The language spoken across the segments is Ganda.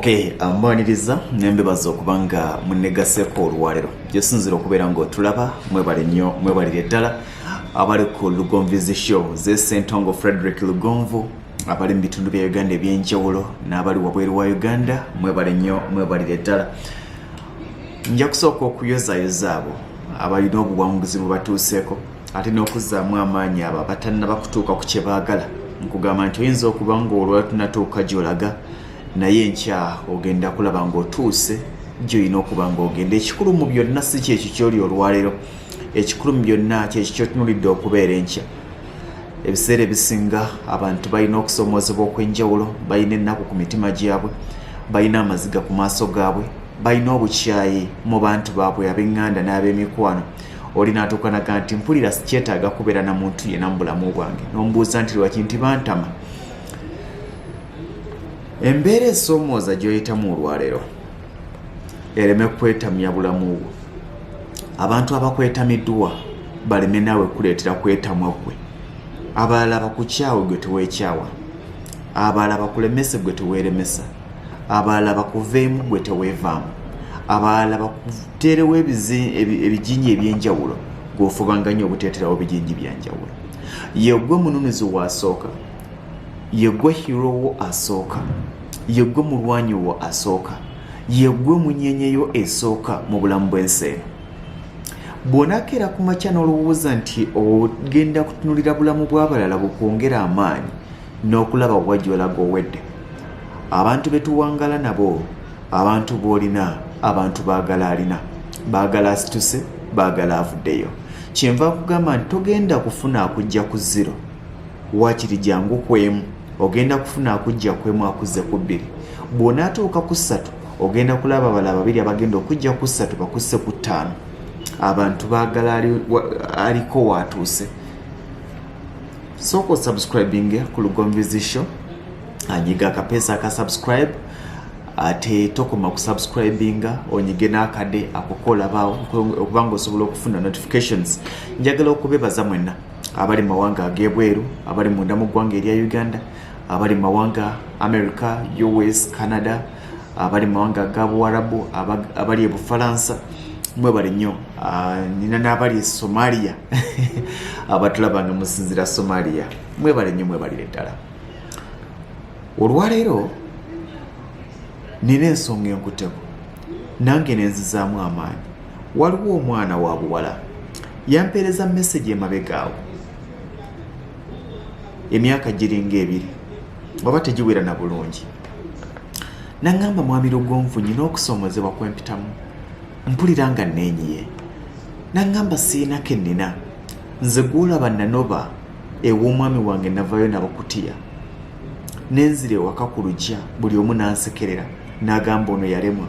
Okay, mwaniriza nembebaza okubanga munegaseko olwalero. Jesunzira okubeera ngo tulaba mwebale nnyo mwebalire ddala abali ku Lugonvizi show ze Sentongo Frederick Lugonvu abali mu bitundu bya Uganda ebyenjawulo n'abali wabweru wa Uganda mwebale nnyo mwebalire ddala. Nja kusooka okuyozayoza abo abalina obuwanguzi bubatuuseeko ate n'okuzaamu amaanyi abo abatannaba kutuuka ku kye baagala. Nkugamba nti oyinza okuba ng'olwala tunatuuka gy'olaga naye nkya ogenda kulaba ng'otuuse gy'olina okuba ng'ogenda. Ekikulu mu byonna si kyekyo ky'oli olwaleero, ekikulu mu byonna kyekyo ky'otunulidde okubeera enkya. Ebiseera ebisinga abantu balina okusomoozebwa okw'enjawulo, balina ennaku ku mitima gyabwe, balina amaziga ku maaso gaabwe, balina obukyayi mu bantu baabwe ab'eŋŋanda n'ab'emikwano. Oli n'atuuka naga nti mpulira sikyetaaga kubeera na muntu yenna mu bulamu bwange, n'omubuuza nti lwaki nti bantama. Embeera esoomooza gy'oyitamu olwaleero ereme kwetamya bulamu bwo. Abantu abakwetamiddwa baleme naawe kuleetera kwetamwa gwe. Abalala bakukyawe gwe teweekyawa, abalala bakulemese gwe teweeremesa, abalala bakuveemu gwe teweevaamu, abalala bakuteerewo ebijinji ebyenjawulo gw'ofubanga nnyo obuteeterawo bijinji byanjawulo. Ye gwe mununuzi wasooka, ye gwe hero wo asooka, ye gwe mulwanyi wo asooka, ye gwe munyenyeyo esooka mu bulamu bw'ensi eno. Bw'onaakeera ku makya n'olowooza nti ogenda kutunulira bulamu bw'abalala bukwongera amaanyi n'okulaba wajjolaga owedde. Abantu betuwangala nabo, abantu b'olina, abantu baagala alina, baagala asituse, baagala avuddeyo. Kyenva kugamba nti togenda kufuna akujja ku 0, waakiri jangu kwemu. Ogenda kufuna akujja kwemu akuzze ku 2. Bw'onaatuuka ku 3 ogenda kulaba abala babiri abagenda okujja ku 3 bakusse ku 5. Abantu baagala aliko waatuuse. Sooka subscribing ku Lugonvizi show, anyiga akapeesa aka subscribe, ate tokoma ku subscribinga onyige n'akade akukola baawo okubanga osobola okufuna notifications. Njagala okubebaza mwenna abali mawanga ag'ebweru, abali munda mu ggwanga erya Uganda, abali mawanga America, US, Canada, abali mawanga g'Abuwarabu, abali Bufalansa, mwebale nnyo. Nina n'abali Somalia abatulaba nga musinzira Somalia, mwebale nnyo mwebalire ddala. Olwaleero nina ensonga enkuteko nange nenzizaamu amaanyi. Waliwo omwana wa buwala yampeereza message emabegaawo emyaka giringa 2 oba tegiwera na bulungi. Naŋŋamba mwami Lugonvu nyina okusoomozebwa kwempitamu, mpulira nga neenyiye. Naŋŋamba siina ke nnina, nze gw'olaba nanoba ew'omwami wange navayo nabakutiya, nenzira ewaka ku luggya buli omu n'ansekerera n'agamba ono yalemwa.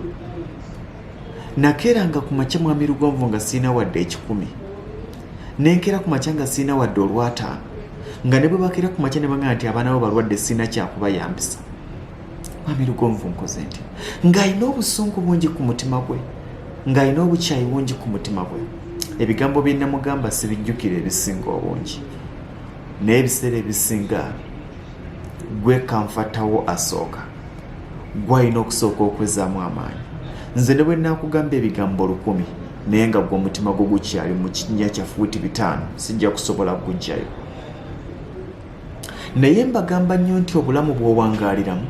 Nakeeranga ku makya mwami Lugonvu nga siina wadde ekikumi, nenkera ku makya nga siina wadde olw'ataano, nga ne bwe bakeera ku makya ne bagamba nti abaana bo balwadde siina kyakubayambisa. Mwami Lugonvu nkoze nti ng'alina obusungu bungi ku mutima gwe, ng'alina obukyayi bungi ku mutima gwe. Ebigambo bye namugamba sibijjukira ebisinga obungi, naye ebiseera ebisinga gwe kanfatawo asooka, gw'alina okusooka okwezaamu amaanyi. Nze ne bwe naakugamba ebigambo 1000 naye nga gwe omutima gwo gukyali mu kinnya kya fuuti 5 sijja kusobola kugujjayo. Naye mbagamba nnyo nti obulamu bw'owangaaliramu,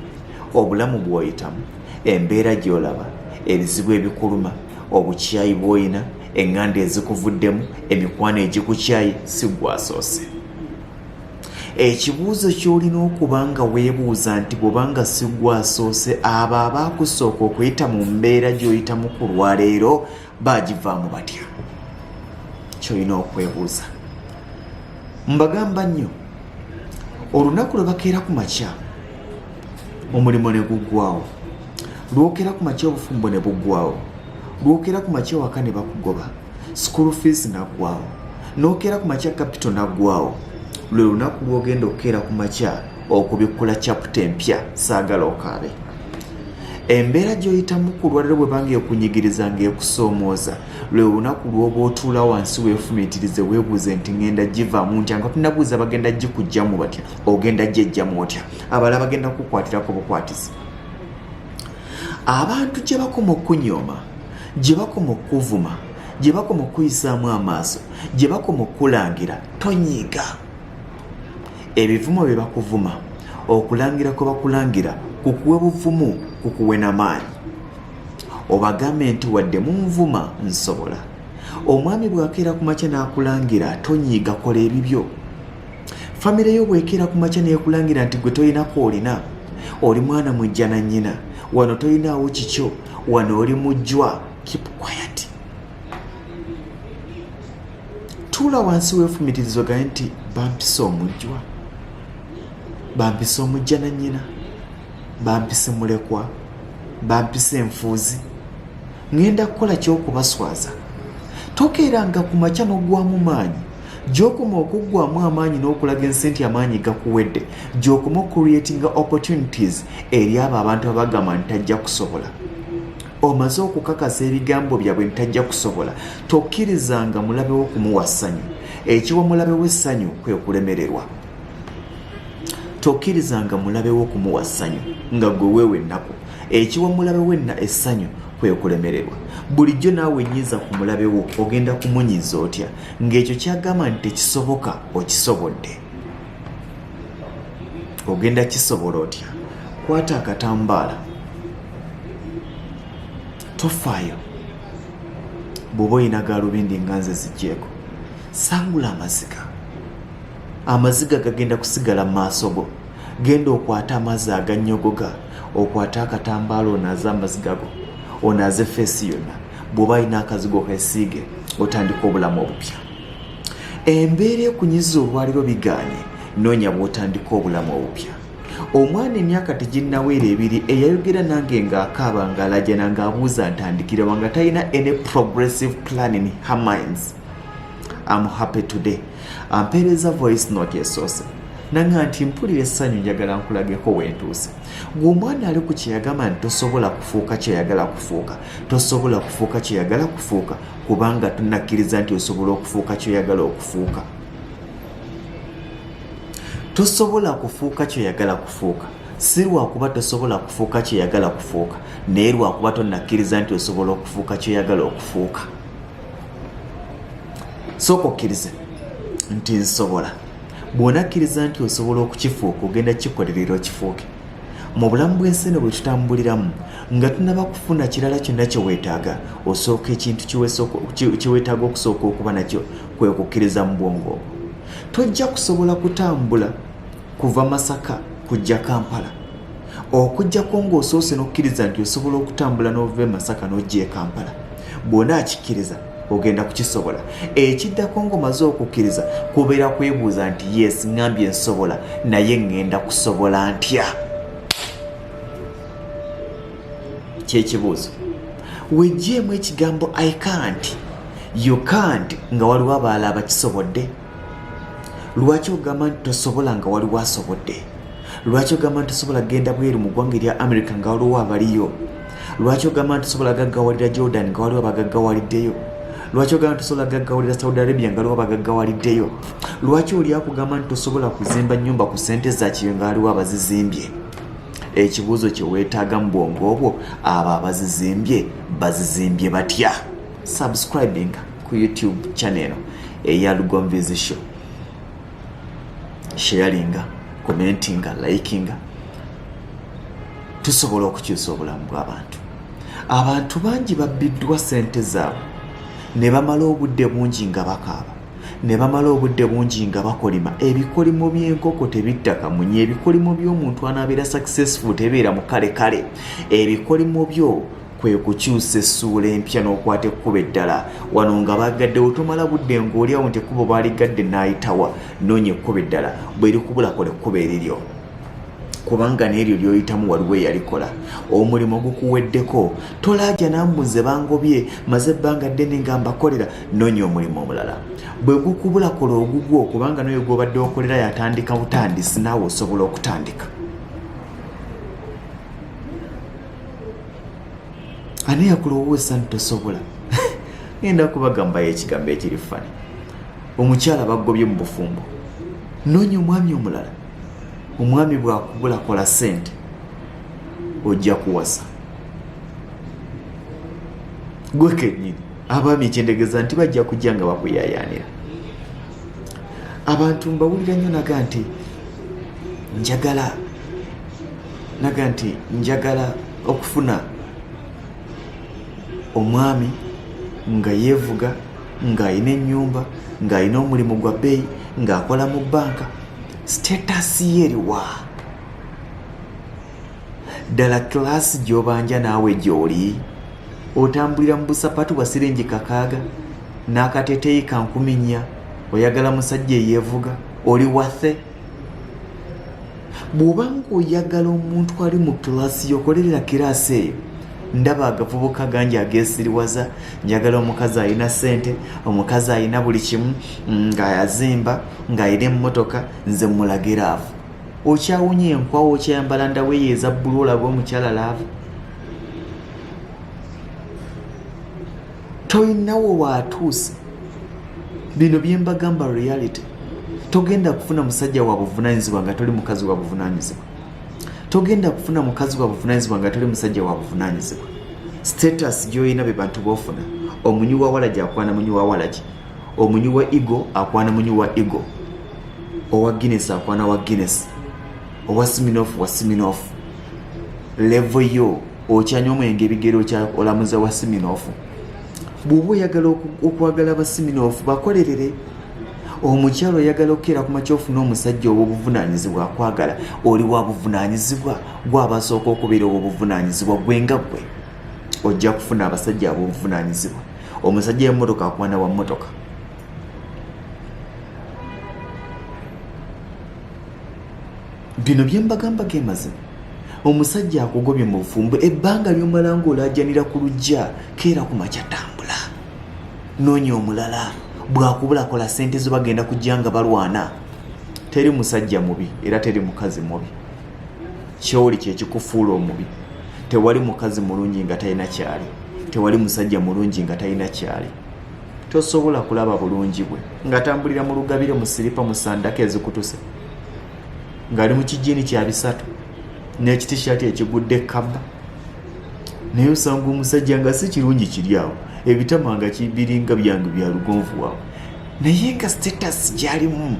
obulamu bw'oyitamu, embeera gy'olaba, ebizibu ebikuluma, obukyayi bw'olina, eŋŋanda ezikuvuddemu, emikwano egikukyayi, si gwasoose. Ekibuuzo ky'olina okuba nga weebuuza nti bw'obanga si gwasoose abo abaakusooka okuyita mu mbeera gy'oyitamu ku lwaleero baagivaamu batya? Ky'olina okwebuuza. Mbagamba nnyo olunaku lwe bakeera ku makya omulimu ne guggwawo, lwokera ku makya obufumbo ne buggwawo, lwokera ku makya waka ne bakugoba, school fees naggwawo, n'okera ku makya capital naggwawo, lwe lunaku lw'ogenda okukeera ku makya okubikkula chapter empya saagala okaabe. Embeera gy'oyitamu ku lwaleero bwe banga ekunyigiriza ng'ekusoomooza, lwe lunaku lw'oba otuula wansi weefumiitirize weebuuze nti ngenda givaamu ntya, nga tunabuuza bagenda gikujjamu batya, ogenda gyejjamu otya, abalala bagenda kukukwatirako bukwatizi. abantu gye bakoma okunyooma, gye bakoma okuvuma, gye bakoma okuyisaamu amaaso, gye bakoma okulangira, tonyiiga. Ebivumo bye bakuvuma, okulangira kwe bakulangira kukuwe buvumu, kukuwe n'amaanyi. Obagambe nti wadde munvuma nsobola. Omwami bw'akeera ku makya n'akulangira, tonyiiga, kola ebibyo. Famire yo bw'ekeera ku makya n'ekulangira nti gwe tolinako olina, oli mwana mujja na nnyina, wano tolinaawo kikyo, wano oli mujjwa, keep quiet. Tuula wansi weefumitirizo gaye nti bampise omujjwa, bampise omujja na nnyina, bampise mulekwa, bampise enfuuzi, ngenda kukola ky'okubaswaza. Tokeeranga ku makya n'oggwamu maanyi, gy'okoma okuggwamu amaanyi n'okulaga ensi nti amaanyi gakuwedde, gy'okoma okucreatinga opportunities eri abo abantu abagamba nti tajja kusobola. Omaze okukakasa ebigambo byabwe nti tajja kusobola, tokkirizanga mulabe wo kumuwa ssanyu. Ekiwa mulabe w'essanyu kwe kulemererwa. Tokkirizanga mulabe wo kumuwa ssanyu nga gwe weewe ennaku. Ekiwa mulabe wenna essanyu kwe kulemererwa. Bulijjo naawe nyiiza ku mulabe wo, ogenda kumunyiiza otya ng'ekyo kyagamba nti tekisoboka okisobodde. Ogenda kisobola otya? Kwata akatambaala, tofaayo. Bw'oba oyina gaalubindi nga nze zijjeeko, sangula amaziga. Amaziga gagenda kusigala mu maaso go. Genda okwata amazzi agannyogoga, okwata akatambaala onaaze amaziga go, onaaze feesi yonna. Bw'oba alina akazigo keesiige, otandika obulamu obupya. Embeera ekunyiza olwaliro bigaanye, noonya bw'otandika obulamu obupya. Omwana emyaka teginnaweera ebiri eyayogera nange ng'akaaba ng'alajana ng'abuuza ntandikira wanga talina any progressive plan in her minds. I'm happy today. Ampeereza voice note esoose. Nanga nti mpulira essanyu njagala nkulageko wentuuse. Ng'omwana ali ku kyeyagamba nti tosobola kufuuka kyeyagala kufuuka. Tosobola kufuuka kyeyagala kufuuka kubanga tunnakkiriza nti osobola okufuuka ky'oyagala okufuuka. Tosobola kufuuka ky'oyagala kufuuka. Si lwakuba tosobola kufuuka ky'oyagala kufuuka, naye lwakuba tonnakkiriza nti osobola okufuuka ky'oyagala okufuuka. Sooka okkirize nti nsobola. Bw'onakkiriza nti osobola okukifuuka, ogenda kikolerera okifuuke. Mu bulamu bw'ensi bwe tutambuliramu nga tunaba kufuna kirala kyonna kye weetaaga, osooka ekintu kye weetaaga okusooka okuba nakyo kwe kukkiriza mu bwongo obwo. Tojja kusobola kutambula kuva Masaka kujja Kampala. Okujjako ng'osoose n'okkiriza nti osobola okutambula n'ova e Masaka n'ojja e Kampala. Bw'onaakikkiriza ogenda kukisobola. Ekiddako ng'omaze okukkiriza kubeera kwebuuza nti yes, ngambye nsobola, naye ngenda kusobola ntya? Kyekibuuzo. Weggyeemu ekigambo I can't, you can't nga waliwo abalala abakisobodde. Lwaki ogamba nti tosobola nga waliwo asobodde? Lwaki ogamba nti tosobola genda bweru mu ggwanga erya America nga waliwo abaliyo? Lwaki ogamba nti tosobola gaggawalira Jordan nga waliwo abagaggawaliddeyo? Lwaki ogamba nti tosobola gaggawalira Saudi Arabia nga waliwo abagaggawaliddeyo? Lwaki oli akugamba nti tosobola kuzimba nnyumba ku ssente zakiyo nga waliwo abazizimbye? Ekibuuzo kye weetaaga mu bwongo obwo, abo abazizimbye bazizimbye batya? Subscribing ku YouTube channel eya Lugomvizi Show. Sharinga, commentinga, likinga. Tusobola okukyusa obulamu bw'abantu. Abantu bangi babbiddwa ssente zaabwe ne bamala obudde bungi nga bakaaba, ne bamala obudde bungi nga bakolima. Ebikolimo by'enkoko tebitta kamunye, ebikolimo by'omuntu anaabeera successful tebeera mu kale. Ebikolimo byo kwe kukyusa essuula empya n'okwata ekkuba eddala. Wano nga bagaddewo tomala budde ng'oliawo nti ekkubo baaligadde n'ayitawa, noonya ekkuba eddala. Bw'erikubula kola ekkuba eriryo, kubanga n'eryo ly'oyitamu waliwo eyalikola. Omulimu gukuweddeko, tolaaja nambuze bangobye maze ebbanga ddene nga mbakolera, noonya omulimu omulala. Bwe gukubula kola ogugwo, kubanga n'oyo gw'obadde okolera yatandika butandisi, naawe osobola okutandika. Ani yakulowooza nti tosobola? Ngenda kubagamba ekigambo ekiri fani. Omukyala bagobye mu bufumbo, noonya omwami omulala. Omwami bw'akubula kola ssente, ojja kuwasa. gwe kennyini abaami ekyendegeeza nti bajja kujja nga bakuyayaanira. Abantu mbawulira nnyo naga nti njagala okufuna omwami nga yeevuga, ng'alina ennyumba, ng'alina omulimu gwa bbeeyi, ng'akola mu bbanka. Sitatasi ye eriwa? Ddala kilasi gy'obanja naawe gy'oli otambulira mu busapatu bwa siringi 6 n'akateteeyi ka 4,000, oyagala musajja eyeevuga, oli wathe? Bw'oba ng'oyagala omuntu ali mu kilasi y'okolerera kilasi eyo, ndaba agavubuka gangi ageesiriwaza, njagala omukazi alina ssente, omukazi alina buli kimu, ng'ayazimba, ng'alina emmotoka, nze mulage laavu. Okyawunya enkwawa, okyayambala ndaweeyo eza bbulu, olaga omukyala laavu? Toyinawo waatuuse. Bino bye mbagamba reality. Togenda kufuna musajja wa buvunaanyizibwa nga toli mukazi wa buvunaanyizibwa. Togenda kufuna mukazi wa buvunaanyizibwa nga toli musajja wa buvunaanyizibwa. Status gy'olina be bantu b'ofuna. Omunyi wa walagi akwana munyi wa walagi. Omunyi wa ego akwana munyi wa ego. Owa Guinness akwana wa Guinness. Owa Siminoff wa Siminoff. Level yo okyanya omwenge ebigero olamuza wa Siminoff. Bw'oba oyagala okwagala aba Siminoff bakolerere. Omukyalo oyagala okukera ku makya ofuna omusajja ow'obuvunaanyizibwa akwagala, oli wa buvunaanyizibwa, gw'abasooka okubeera ow'obuvunaanyizibwa gwe nga gwe. Ojja kufuna abasajja ab'obuvunaanyizibwa. Omusajja w'emmotoka akwana wa mmotoka. Bino bye mbagamba gemazima. Omusajja akugobye mu bufumbo, ebbanga ly'omala ng'olaajanira ku luggya, keera ku makya tambula. Noonya omulala. Bwakubula kola ssente zo bagenda kujja nga balwana. Teri musajja mubi era teri mukazi mubi. Kyoli kye kikufuula omubi. Tewali mukazi mulungi nga talina kyali. Tewali musajja mulungi nga talina kyali. Tosobola kulaba bulungi bwe ng'atambulira mu lugabire mu siripa mu sandaka ezikutuse, ng'ali mu kijini kya bisatu n'ekitishati ekigudde kaba. Naye osanga omusajja nga si kirungi kiri awo, ebitama nga kibiringa byange bya lugonvu wawe, naye nga status gy'alimu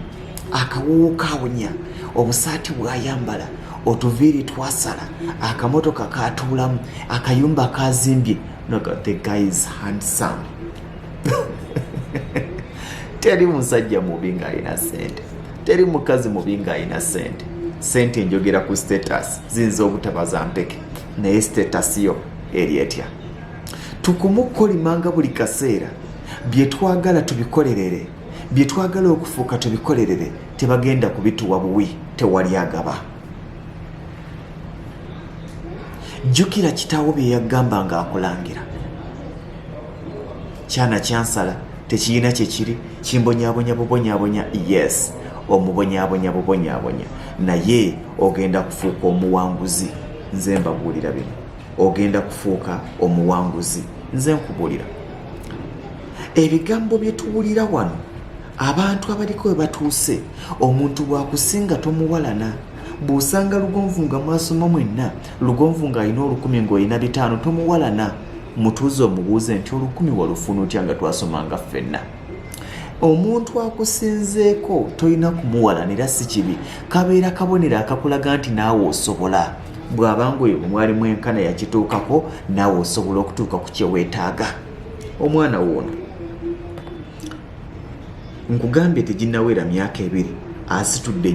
akawoowo kawonya, obusaati bw'ayambala, otuviiri twasala, akamotoka katuulamu, akayumba kazimbye. The guy is handsome. Teri musajja mubi ng'alina ssente, teri mukazi mubi ng'alina ssente. Ssente njogera ku status ziyinza obutaba za mpeke, naye status yo eri etya. Tukumukolimanga buli kaseera, bye twagala tubikolerere, bye twagala okufuuka tubikolerere, tebagenda kubituwa buwi, tewali agaba. Jjukira kitaawo bye yagamba ng'akulangira. Kyana kyansala tekiyina kye kiri, kimbonyaabonya bubonyaabonya. Yes, omubonyaabonya bubonyaabonya, naye ogenda kufuuka omuwanguzi. Nze mbabuulira bino, ogenda kufuuka omuwanguzi. Nze nkubuulira ebigambo bye tuwulira wano, abantu abaliko we batuuse, omuntu bwakusinga tomuwalana. Bw'osanga lugonvu nga mwasoma mwenna, lugonvu ng'alina 10,000 ng'olina 5, tomuwalana. Mutuuze omubuuze nti 10,000 walufuna otya nga twasomanga ffenna. Omuntu akusinzeeko tolina kumuwalanira, si kibi, kabeera kabonero akakulaga nti naawe osobola. Bw'abanga oyo mwalimu enkana yakituukako, naawe osobola okutuuka ku kye weetaaga. Omwana woono nkugambye teginnawera myaka 2 asitudde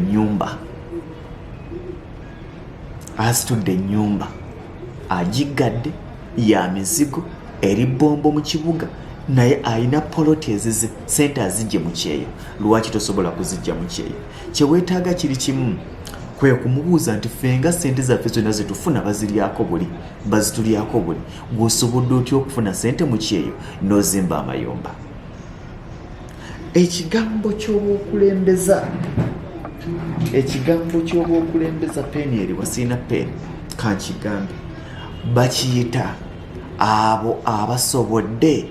ennyumba, agiggadde ya mizigo, eri bombo mu kibuga, naye alina poloti ezize, sente azijje mu kyeyo. Lwaki tosobola kuzijja mu kyeyo? Kye weetaaga kiri kimu, kwe kumubuuza nti fenga sente zaffe zonna zetufuna bazitulyako buli, gw'osobodde otya okufuna sente mu kyeyo n'ozimba amayumba? Ekigambo ky'obwokulembeza peeni eri wasiina peeni, kankigambe, bakiyita abo abasobodde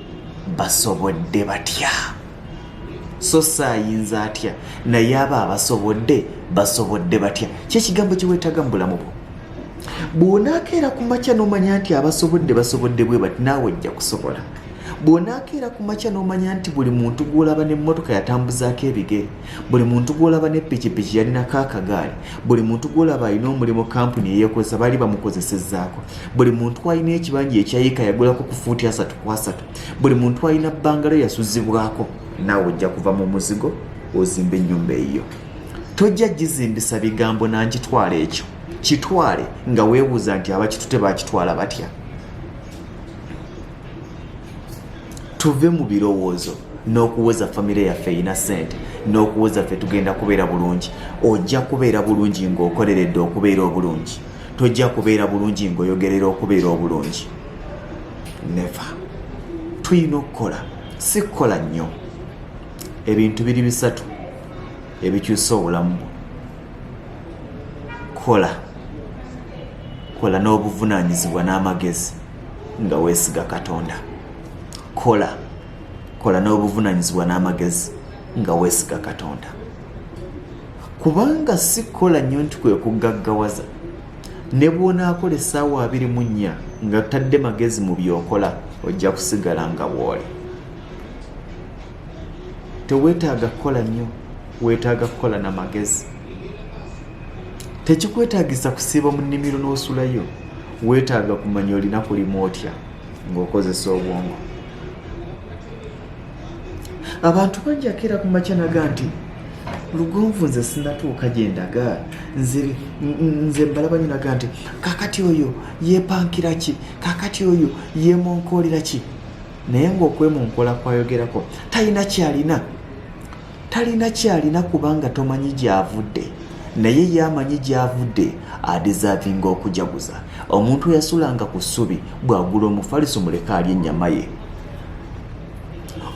basobodde batya. So saayinza atya, naye abo abasobodde basobodde batya. Kyekigambo kye weetaaga mu bulamu bwo. Bw'onaakeera ku makya n'omanya nti abasobodde bwe bati, naawe ojja kusobola. bw'onaakeera ku makya n'omanya nti buli muntu gw'olaba n'emmotoka yatambuzaako ebigere, buli muntu gw'olaba ne pikipiki yalinako akagaali, buli muntu gw'olaba alina omulimu kampuni eyeekozesa baali bamukozesezzaako, buli muntu alina ekibanja ekyayika yagulako ku fuuti 3x3, buli muntu alina bbangalo yasuzibwako, naawe ojja kuva mu muzigo ozimba ennyumba eyo. Tojja gizimbisa bigambo nankitwala ekyo, kitwale nga weebuuza nti abakitute baakitwala batya. Tuve mu birowoozo n'okuwoza famire yaffe erina ssente n'okuwoza ffe tugenda kubeera bulungi. Ojja kubeera bulungi ng'okoleredde okubeera obulungi, tojja kubeera bulungi ng'oyogerera okubeera obulungi. Never. Tuyina okukola, si kukola nnyo. Ebintu biri bisatu ebikyusa obulamu bwo. Kola n'obuvunaanyizibwa n'amagezi nga weesiga Katonda. Kola n'obuvunaanyizibwa n'amagezi nga weesiga Katonda. Kubanga si kola nnyo nti kwe kugaggawaza, ne bw'onaakola essaawa 24 nga tadde magezi mu byokola, ojja kusigala nga bw'oli. Teweetaaga kukola nnyo, weetaaga kukola na magezi. Tekikwetaagisa kusiiba mu nnimiro n'osulayo, weetaaga kumanya olina kulima otya ng'okozesa obwongo. Abantu bangi akeera ku makya naga nti lugonvu nze sinatuuka gye ndaga, nze mbalaba naga nti kakati oyo yeepankira ki, kakati oyo yeemonkoolera ki. Naye ng'okwemonkola kwayogerako talina kyalina kubanga tomanyi gy'avudde, naye yamanyi gy'avudde adeservinga okujaguza. Omuntu yasulanga ku ssubi bw'agula omufaliso muleka alya ennyama ye.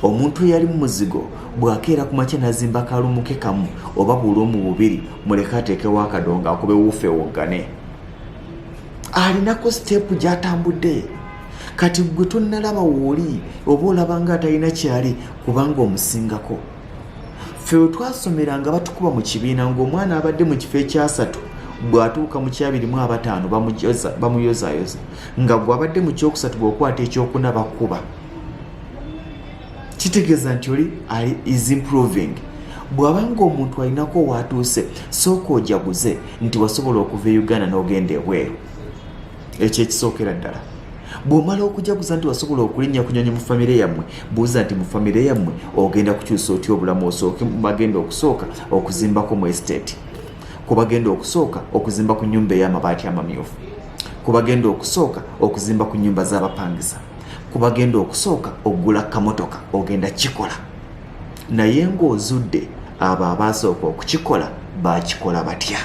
Omuntu yali mu muzigo bw'akeera ku makya n'azimba kalumuke kamu oba buloomu bubiri muleka ateekewo akadongo akube wuufe woggane. Alinako siteepu gy'atambudde. Kati gwe tonnalaba wooli oba olaba nga atalina kyali kubanga omusingako. Ffe we twasomeranga batukuba mu kibiina ng'omwana abadde mu kifo ekyasatu bw'atuuka mu 225 bamuyozaayoza, nga gw'abadde mu kyokusatu bw'okwata ekyokunaba kuba. Kitegeeza nti oli is improving. Bw'abanga omuntu alinako waatuuse, sooka ojaguze nti wasobola okuva e Uganda n'ogenda ebweru. Ekyo ekisookera ddala. Bw'omala okujaguza nti wasobola okulinnya ku nnyonyi mu famire yammwe, buuza nti mu famire yammwe ogenda kukyusa otya obulamu. Osooke mu bagenda okusooka okuzimbako mu estate, ku bagenda okusooka okuzimba ku nnyumba ey'amabaati amamyufu, ku bagenda okusooka okuzimba ku nnyumba z'abapangisa, ku bagenda okusooka okugula kamotoka, ogenda kikola. Naye ng'ozudde abo abaasooka okukikola baakikola batya?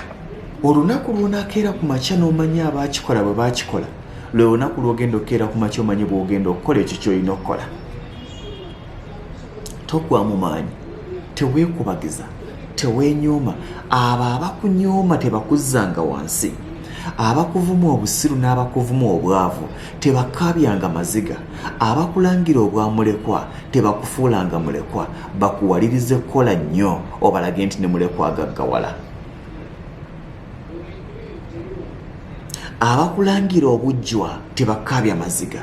Olunaku lw'onaakeera ku makya n'omanya abaakikola bwe baakikola, lwe lunaku lw'ogenda okukeera ku makya omanye bw'ogenda okukola ekyo ky'olina okukola. Togwa mu maanyi, teweekubagiza, teweenyooma. Abo abakunyooma tebakuzzanga wansi. Abakuvuma obusiru n'abakuvuma obwavu tebakaabyanga maziga. Abakulangira obwamulekwa tebakufuulanga mulekwa, bakuwalirize kukola nnyo obalage nti ne mulekwa agaggawala. Abakulangira obujjwa tebakaabya maziga,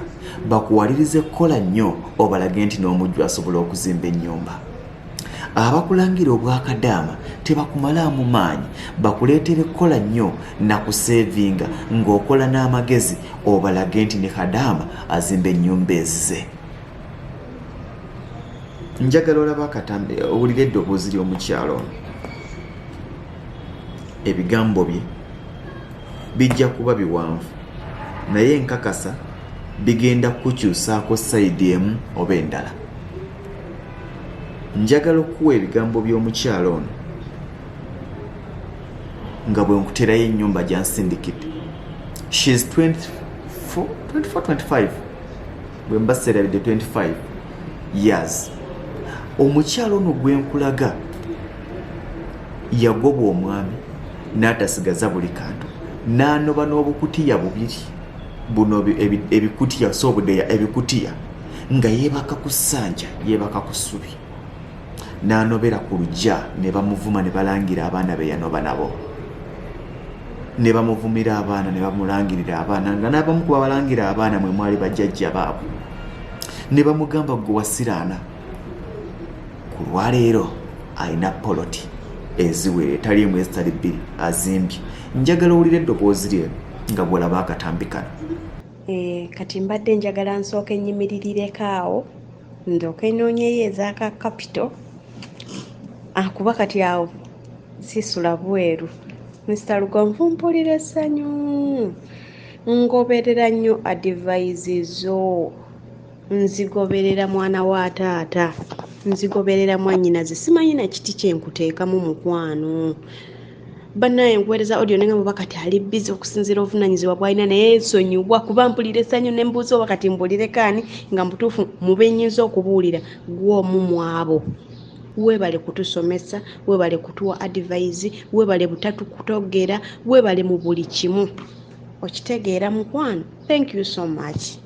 bakuwalirize kukola nnyo obalage nti n'omujjwa asobola okuzimba ennyumba. Abakulangira obwakadaama tebakumalaamu maanyi, bakuleetere kukola nnyo na kuseevinga ng'okola n'amagezi obalage nti ne Kadaama azimba ennyumba ezize. Njagala olaba akatambi owulira eddoboozi ly'omukyalo ono. Ebigambo bye bijja kuba biwanvu, naye nkakasa bigenda kukyusaako sayidi emu oba endala. Njagala okuwa ebigambo by'omukyalo ono nga bwe nkuterayo ennyumba gyansindikidde. She is 24-25 bwe mba serabidde 25 years. Omukyalo ono gwe nkulaga yagoba omwami n'atasigaza buli kantu, n'anoba n'obukutiya bubiri buno ebikutiya sobudeya ebikutiya nga yeebaka ku ssanja, yeebaka ku ssubi, n'anobera ku luggya ne bamuvuma ne balangira abaana be yanoba nabo, ne bamuvumira abaana ne bamulangirira abaana, nga n'abamu ku babalangira abaana mwe mwali bajjajja baabwe. ne bamugamba gwe wasiraana ku lwaleero alina poloti eziwera etaliimu ezitali bbiri azimbye. Njagala owulire eddoboozi lye nga bw'olaba akatambi kano. Kati mbadde njagala nsooke nnyimirireko awo ndooke nnoonyeyo ez'aka kapito akuba kati awo sisula bweru. Mr. Lugonvu mpulira essanyu, ngoberera nnyo advice zo, nzigoberera mwana wa taata, nzigoberera mwannyinaze, simanyi na kiti kyenkuteekamu mukwano. Bannaye nkuweereza audio nenga muba kati ali busy okusinziira obuvunaanyizibwa bw'alina, naye nsonyiwa kuba mpulira essanyu ne mbuuza oba kati mbulire kaani nga mutuufu mubenyiza okubuulira gw'omu abo. Weebale kutusomesa, weebale kutuwa advice, weebale butatukutogera, weebale mu buli kimu. Okitegeera mukwano? Thank you so much.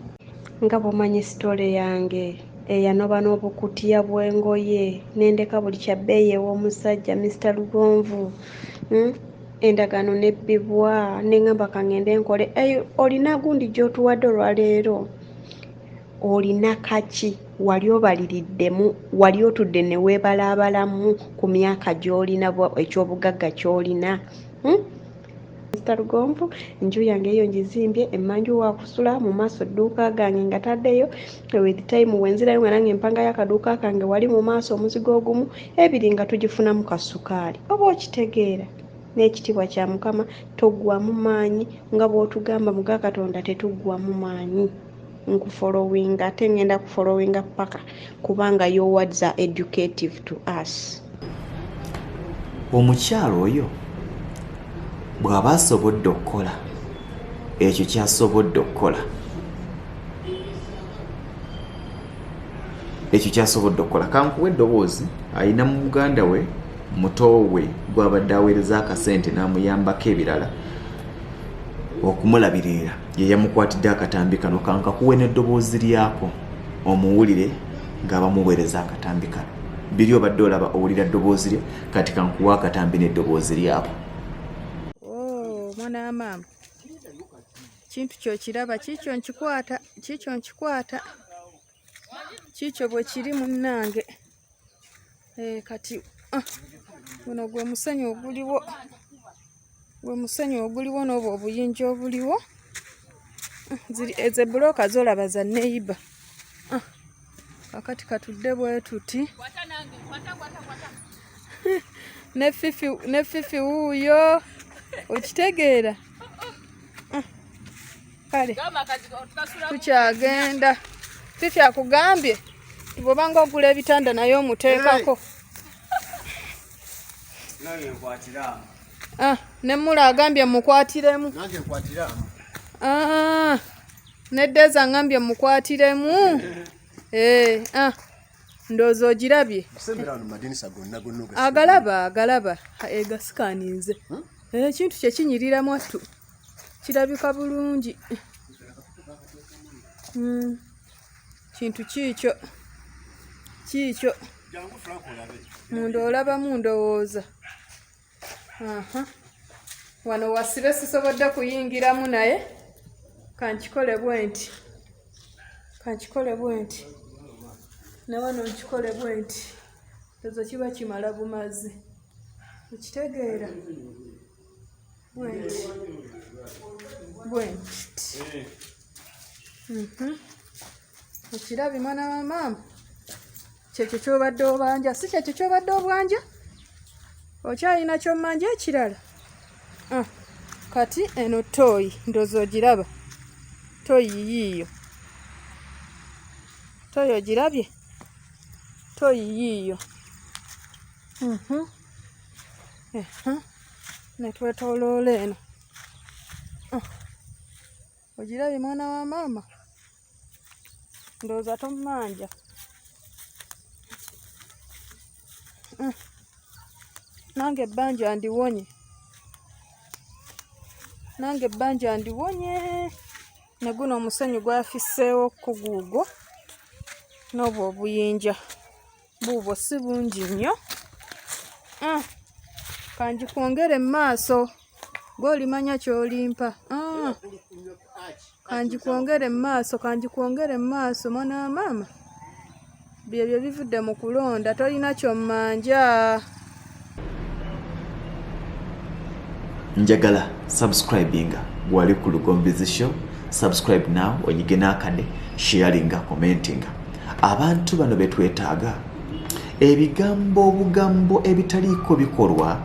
Nga bw'omanyi sitole yange eyanoba n'obukutiya bw'engoye n'endeka buli kya bbeeyi ew'omusajja Mr. Lugonvu. Endagaano nebbibwa neŋŋamba kangende nkole. Olina gundi gy'otuwadde olwaleero? Olina kaki? Wali obaliriddemu? Wali otudde ne weebalaabalamu ku myaka gy'olina eky'obugagga ky'olina? Mr. Lugonvu, enju yange eyo ngizimbye, emmanju waakusula, mu maaso dduuka gange nga taddeyo, with time wenzirayo nga nange empangayo akaduuka kange wali mu maaso omuzigo ogumu, ebiri nga tugifunamu kasukaali. Oba okitegeera? N'ekitiibwa kya Mukama toggwamu maanyi nga bw'otugamba muga Katonda tetuggwamu maanyi. Nkufollowinga ate ngenda kufollowinga paka kubanga your words are educative to us. Omukyalo oyo bw'aba asobodde okukola ekyo kyasobodde okukola, kankuwa eddoboozi. Alina mu muganda we muto we gw'abadde aweereza akasente n'amuyambako ebirala okumulabirira, ye yamukwatidde akatambi kano. Kankakuwe n'eddoboozi lyako omuwulire ng'abamuweereza akatambi kano. Biri obadde olaba owulira ddoboozi lye, kati kankuwa akatambi n'eddoboozi lyako. Mwana maama, kintu ky'okiraba kikyo nkikwata, kikyo bwe kiri munnange. Kati buno gwe musenyu oguliwo, n'obwo obuyinja obuliwo. Ezo bbulooka z'olaba za neighbor. Kakati katudde bwe tuti. Ne fifi wuuyo. Okitegeera? Kale tukyagenda. Fifi akugambye bw'obanga ogula ebitanda naye omuteekako. Ne Mula agambye mukwatiremu. Ne Deza ngambye mukwatiremu. Ndowooza ogirabye. Agalaba egasikaninze. Ekintu kye kinyirira mwattu kirabika bulungi. Kintu kikyo munda olabamu ndowooza. Wano wasibe sisobodde kuyingiramu naye kankikole bwe nti ne wano nkikole bwe nti ezo kiba kimala bumazi. Okitegeera? Bwe nti okirabye mwana wa maama? Kyekyo ky'obadde obanja, si kyekyo ky'obadde obwanja? Okyalina ky'ommanja ekirala? Kati eno tooyi ndowooza ogiraba. Tooyi yiiyo. Tooyi ogirabye? Tooyi yiiyo. Ne twetooloola eno. Ogirabye mwana wa maama? Ndowooza tommanja. Nange ebbanja ndiwonye. Ne guno omusenyu gwafisseewo kuguugwo. N'obwo obuyinja buubwo si bungi nnyo. Kangikwongere mu maaso. Gw'olimanya ky'olimpa. kanjikuongere mu maaso mwana wa mama byebyo bivudde mu kulonda tolina kyommanja. Njagala subscribinga wali ku Lugombizi Show. Subscribe now onyige n'akade, sharinga, commentinga. Abantu bano betwetaaga obugambo ebitaliiko bikolwa.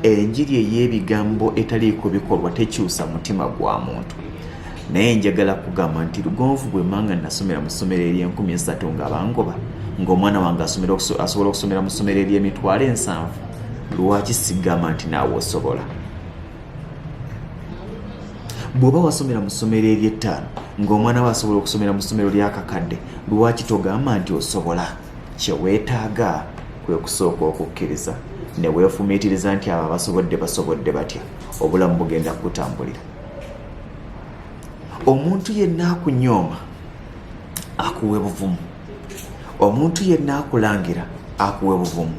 Enjiri ey'ebigambo etaliiko bikolwa tekyusa mutima gwa muntu. Naye njagala kugamba nti lugonvu bwe manga nasomera mu ssomero ery'E13 nga bangoba ng'omwana wange asobola okusomera mu ssomero ery'Emitwalo 7, lwaki sigamba nti naawe osobola? Bw'oba wasomera mu ssomero ery'E5 ng'omwana we asobola okusomera mu ssomero ly'akakadde, lwaki togamba nti osobola? Kye weetaaga kwe kusooka okukkiriza ne weefumiitiriza nti abo basobodde batya, obulamu bugenda kutambulira. Omuntu yenna akunyooma akuwe buvumu. Omuntu yenna akulangira akuwe buvumu.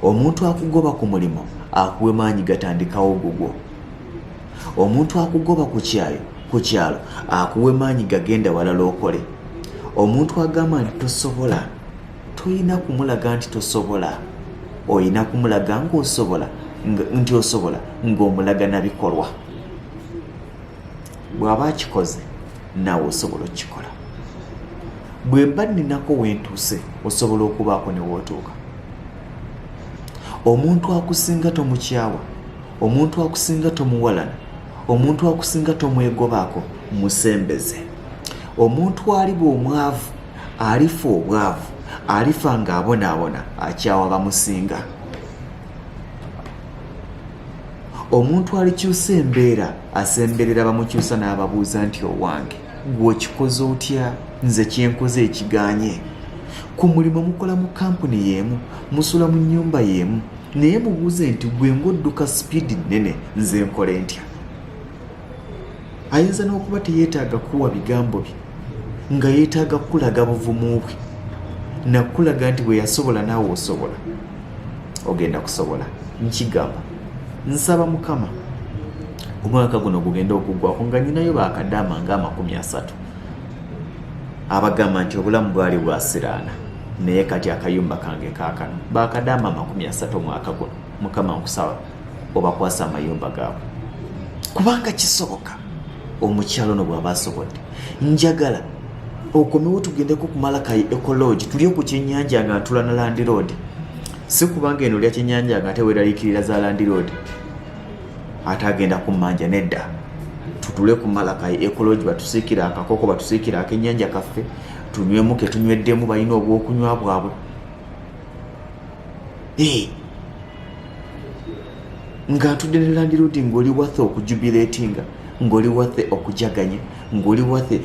Omuntu akugoba ku mulimu akuwe maanyi gatandikawo gugwo. Omuntu akugoba ku kyalo akuwe maanyi gagenda walala okole. Omuntu agamba nti tosobola, toyina kumulaga nti tosobola. Oyina kumulaga ng'osobola nti osobola ng'omulaga na bikolwa. Bw'aba akikoze naawe osobola okukikola. Bwe mba ninako wentuuse osobola okubaako ne wootuuka. Omuntu akusinga tomukyawa, omuntu akusinga tomuwalana, omuntu akusinga tomwegobaako, musembeze. Omuntu aliba omwavu alifa obwavu, alifa ng'abonaabona akyawa bamusinga. Omuntu alikyusa embeera asemberera bamukyusa n'ababuuza nti owange gwe okikoze otya? Nze kyenkoze ekiganye. Ku mulimu mukola mu kampuni y'emu, musula mu nnyumba y'emu, naye mubuuze nti gwe ng'odduka sipiidi nnene nze nkole ntya? Ayinza n'okuba teyeetaaga kuwa bigambo bye, nga yeetaaga kulaga buvumu bwe, nakulaga nti bwe yasobola naawe osobola, ogenda kusobola. Nkigamba nsaba Mukama omwaka guno gugenda okuggwako nga nyinayo bakadaama nga 30. Abagamba nti obulamu bwali bwasiraana, naye kati akayumba kange kaakano bakadaama 30 omwaka guno. Mukama nkusaba obakwasa amayumba gaabwe, kubanga kisoboka. Omukyalo no bw'aba asobodde, njagala okomewo tugendeko ku Malakayi Ecology, tulye ku kyennyanja nga ntula na Land Road. Si kubanga eno lya kyennyanja nga teweraliikirira za Land Road ate agenda kummanja, nedda. Tutule ku Malakayi Ecology, batusiikira akakoko, batusiikira akennyanja kaffe, tunywemu ke tunyweddemu, balina obwokunywa bwabwe. Nga ntudde ne Land Road ng'oli wathe okujubilatinga, ng'oli wathe okujaganya, ng'oli wathe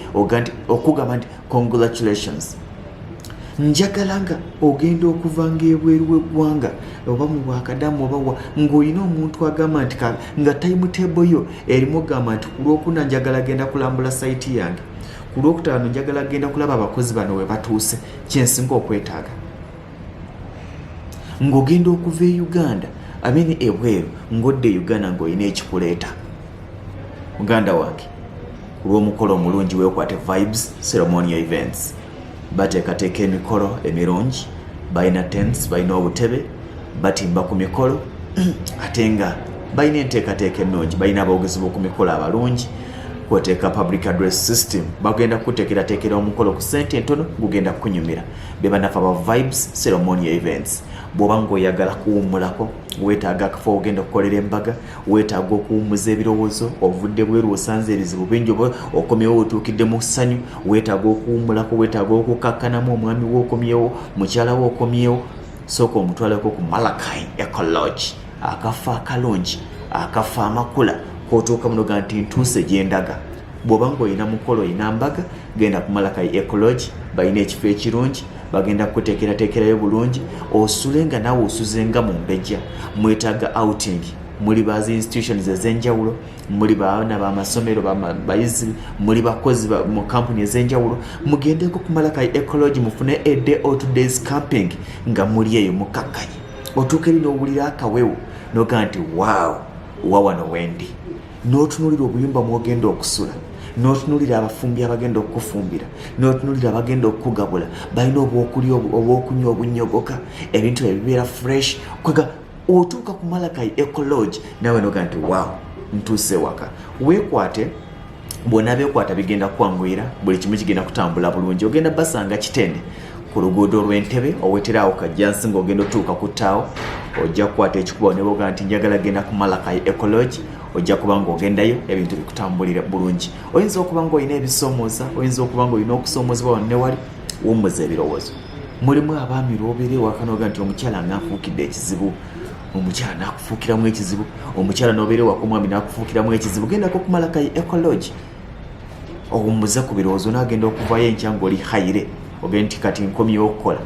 okugamba nti congratulations. Njagala nga ogenda okuvanga ebweru w'eggwanga oba mu Bwakadaama oba ng'olina omuntu agamba nti nga timetable yo erimu ogamba nti ku Lwokuna njagala genda kulambula sayiti yange, ku Lwokutaano njagala genda kulaba abakozi bano we batuuse, kyensinga okwetaaga. Ng'ogenda okuva e Uganda, ebweru ng'odde Uganda ng'olina ekikuleeta. Muganda wange, ku lw'omukolo omulungi weekwate Vibes Ceremonial Events. Bateekateeka emikolo emirungi, balina tents, balina obutebe, batimba ku mikolo ate nga balina enteekateeka ennungi, balina aboogezi b'oku mikolo abalungi, kwoteeka public address system. Bagenda kuteekerateekera omukolo ku ssente entono gugenda kunyumira. Be banafa ba Vibes Ceremonial Events. Bw'oba ng'oyagala kuwummulako, weetaaga akafo ogenda okukolera embaga, weetaaga okuwummuza ebirowoozo, ovudde bweru osanze ebizibu bingi oba okomyewo otuukidde mu ssanyu, weetaaga okuwummulako, weetaaga okukakkanamu omwami w'okomyewo, mukyala we okomyewo, sooka omutwaleko ku Malakayi Ecology, akafo akalungi, akafo amakula, k'otuuka muno ga nti ntuuse gye ndaga. Bw'oba ng'olina mukolo, olina mbaga, genda ku Malakayi Ecology, balina ekifo ekirungi, bagenda kuteekerateekerayo bulungi, osule nga naawe osuzenga mu mbejja. Mwetaaga outing, muli bazi institutions ez'enjawulo, muli baana b'amasomero, bayizi, muli bakozi mu kampuni ez'enjawulo, mugendeko ku Malakayi Ecology mufune a day or 2 days camping nga muli eyo mukakkanye. Otuuka eri n'owulira akawewo n'ogaa nti waaw, wawano wendi n'otunulira obuyumba mwogenda okusula n'otunulira abafumbi abagenda okufumbira n'otunulira abagenda okugabula balina obwokulya obwokunywa obunyogoka ebintu ebibeera fresh kwaga otuuka ku Malakai Ecology nawe noga nti wow ntuuse waka weekwate bwonna beekwata bigenda kwanguyira buli kimu kigenda kutambula bulungi ogenda basanga Kitende ku luguudo lw'Entebe oweteraawo Kajjansi ng'ogenda otuuka ku ttaawo ojja kukwata ekikubo ne boga nti njagala genda ku Malakai Ecology ojja kuba ng'ogendayo ebintu bikutambulira bulungi oyinza okuba ng'olina ebisoomooza oyinza okuba ng'olina okusoomozebwa wano ne wali wummuza ebirowoozo mulimu abaami lw'obeera ewaka n'oga nti omukyala ng'anfuukidde ekizibu omukyala n'akufuukiramu ekizibu omukyala n'obeera ewaka omwami n'akufuukiramu ekizibu gendako ku Malakai Ecology owummuza ku birowoozo n'agenda okuvaayo enkya ng'oli hayire ogenda nti kati nkomyewo okukola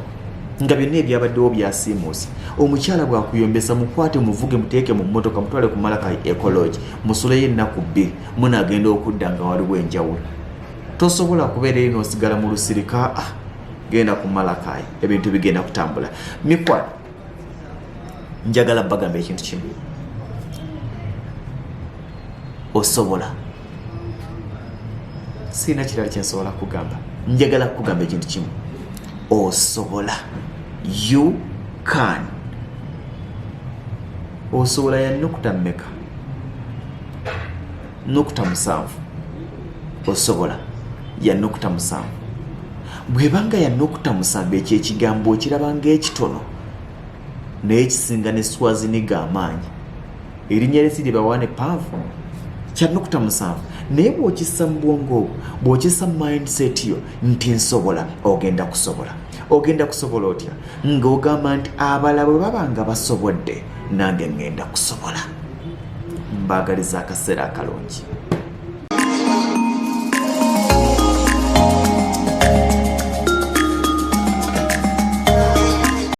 nga byonna ebyabaddewo byasiimuusa omukyala bw'akuyombesa mukwate muvuge muteeke mu mmotoka mutwale ku Malakai Ecology musuleyo ennaku 2 munaagenda okudda nga waliwo enjawulo tosobola kubeera eri n'osigala mu lusirika genda ku Malakai ebintu bigenda kutambula mikwano njagala bagamba ekintu kimu osobola sina kirala kyensobola kugamba njagala kugamba ekintu kimu osobola you can osobola ya nukuta mmeka nukuta 7 osobola ya nukuta 7 bwebanga ya nukuta 7 ekyo ekigambo kirabanga ekitono naye kisinga ne swaziniga amaanyi erinnya lyesiri bawane paavu kya nukuta 7 naye bw'okissa mu bwongo obwo bw'okissa mindset yo nti nsobola ogenda kusobola otya ng'ogamba nti abala bwe baba nga basobodde nange ngenda kusobola mbaagaliza akaseera akalungi